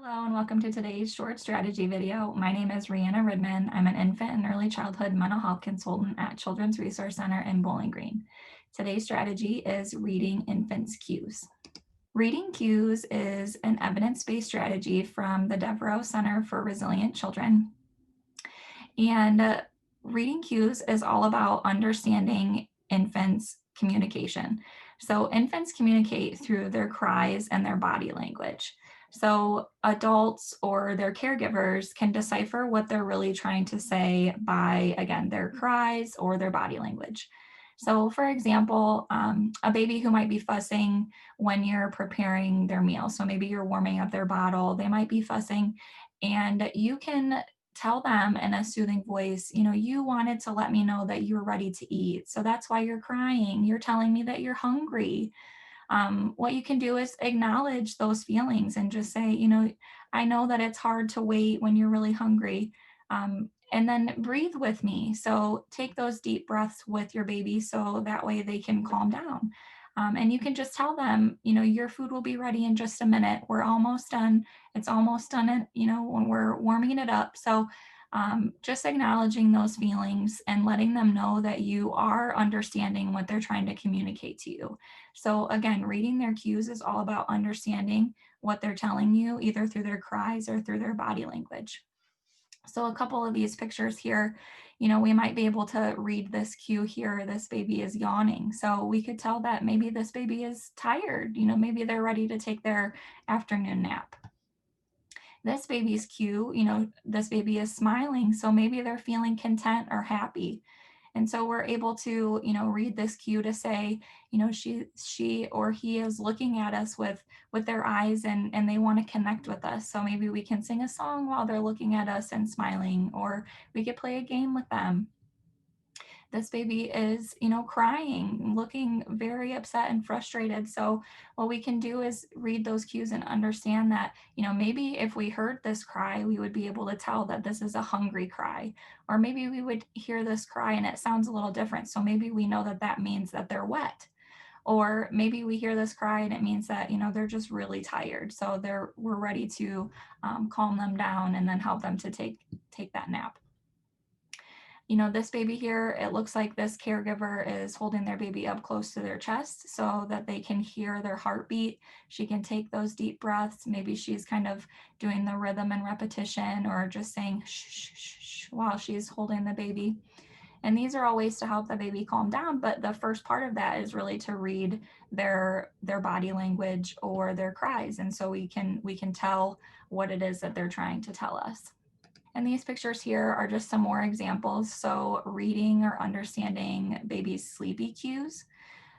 Hello and welcome to today's short strategy video. My name is Rihanna Ridman. I'm an infant and early childhood mental health consultant at Children's Resource Center in Bowling Green. Today's strategy is reading infants' cues. Reading cues is an evidence-based strategy from the Devereaux Center for Resilient Children. And reading cues is all about understanding infants' communication. So infants communicate through their cries and their body language. So adults or their caregivers can decipher what they're really trying to say by, again, their cries or their body language. So for example, a baby who might be fussing when you're preparing their meal. So maybe you're warming up their bottle, they might be fussing, and you can tell them in a soothing voice, you wanted to let me know that you were ready to eat. So that's why you're crying. You're telling me that you're hungry. What you can do is acknowledge those feelings and just say, I know that it's hard to wait when you're really hungry. And then breathe with me. So take those deep breaths with your baby so that way they can calm down. And you can just tell them, your food will be ready in just a minute. We're almost done. It's almost done, when we're warming it up. So just acknowledging those feelings and letting them know that you are understanding what they're trying to communicate to you. So again, reading their cues is all about understanding what they're telling you, either through their cries or through their body language. So a couple of these pictures here, we might be able to read this cue here. This baby is yawning. So we could tell that maybe this baby is tired, maybe they're ready to take their afternoon nap. This baby's cue, this baby is smiling. So maybe they're feeling content or happy. And so we're able to, read this cue to say, she or he is looking at us with their eyes and they want to connect with us. So maybe we can sing a song while they're looking at us and smiling, or we could play a game with them. This baby is, crying, looking very upset and frustrated. So what we can do is read those cues and understand that, maybe if we heard this cry, we would be able to tell that this is a hungry cry. Or maybe we would hear this cry and it sounds a little different. So maybe we know that that means that they're wet. Or maybe we hear this cry and it means that, they're just really tired. So we're ready to calm them down and then help them to take that nap. This baby here, it looks like this caregiver is holding their baby up close to their chest so that they can hear their heartbeat. She can take those deep breaths. Maybe she's kind of doing the rhythm and repetition or just saying shh, shh, shh, shh while she's holding the baby. And these are all ways to help the baby calm down. But the first part of that is really to read their body language or their cries. And so we can tell what it is that they're trying to tell us. And these pictures here are just some more examples. So reading or understanding babies' sleepy cues.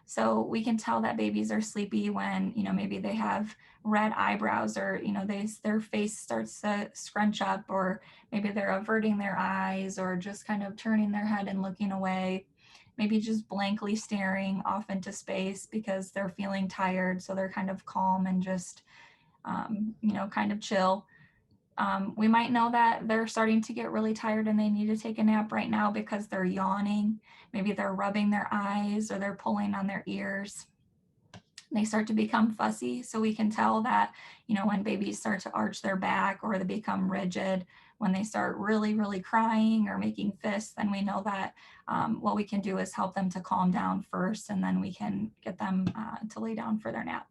So we can tell that babies are sleepy when, maybe they have red eyebrows or, their face starts to scrunch up, or maybe they're averting their eyes or just kind of turning their head and looking away. Maybe just blankly staring off into space because they're feeling tired. So they're kind of calm and just, kind of chill. We might know that they're starting to get really tired and they need to take a nap right now because they're yawning. Maybe they're rubbing their eyes or they're pulling on their ears. They start to become fussy. So we can tell that, when babies start to arch their back or they become rigid, when they start really, really crying or making fists, then we know that what we can do is help them to calm down first, and then we can get them to lay down for their nap.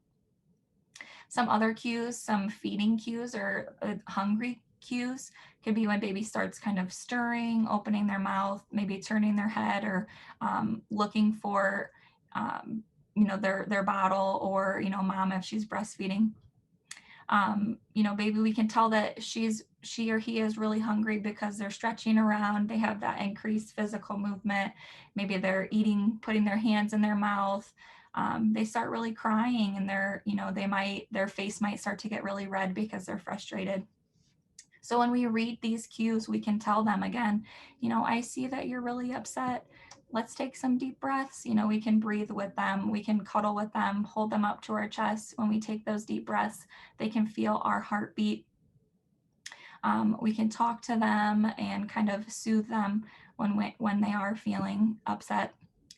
Some other cues, some feeding cues or hungry cues could be when baby starts kind of stirring, opening their mouth, maybe turning their head, or looking for, their bottle, or, mom if she's breastfeeding. Baby, we can tell that she or he is really hungry because they're stretching around. They have that increased physical movement. Maybe they're eating, putting their hands in their mouth. They start really crying, and their face might start to get really red because they're frustrated. So when we read these cues, we can tell them again, I see that you're really upset. Let's take some deep breaths. We can breathe with them. We can cuddle with them, hold them up to our chest. When we take those deep breaths, they can feel our heartbeat. We can talk to them and kind of soothe them when they are feeling upset.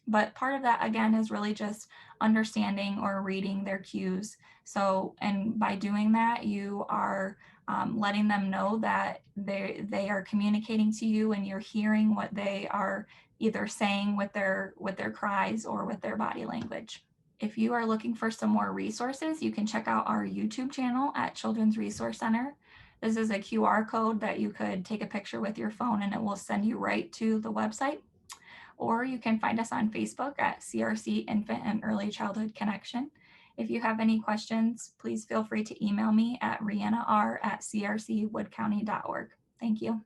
But part of that, again, is really just understanding or reading their cues. So, and by doing that, you are letting them know that they are communicating to you, and you're hearing what they are either saying with their cries or with their body language. If you are looking for some more resources, you can check out our YouTube channel at Children's Resource Center. This is a QR code that you could take a picture with your phone and it will send you right to the website. Or you can find us on Facebook at CRC Infant and Early Childhood Connection. If you have any questions, please feel free to email me at rihannar@crcwoodcounty.org. Thank you.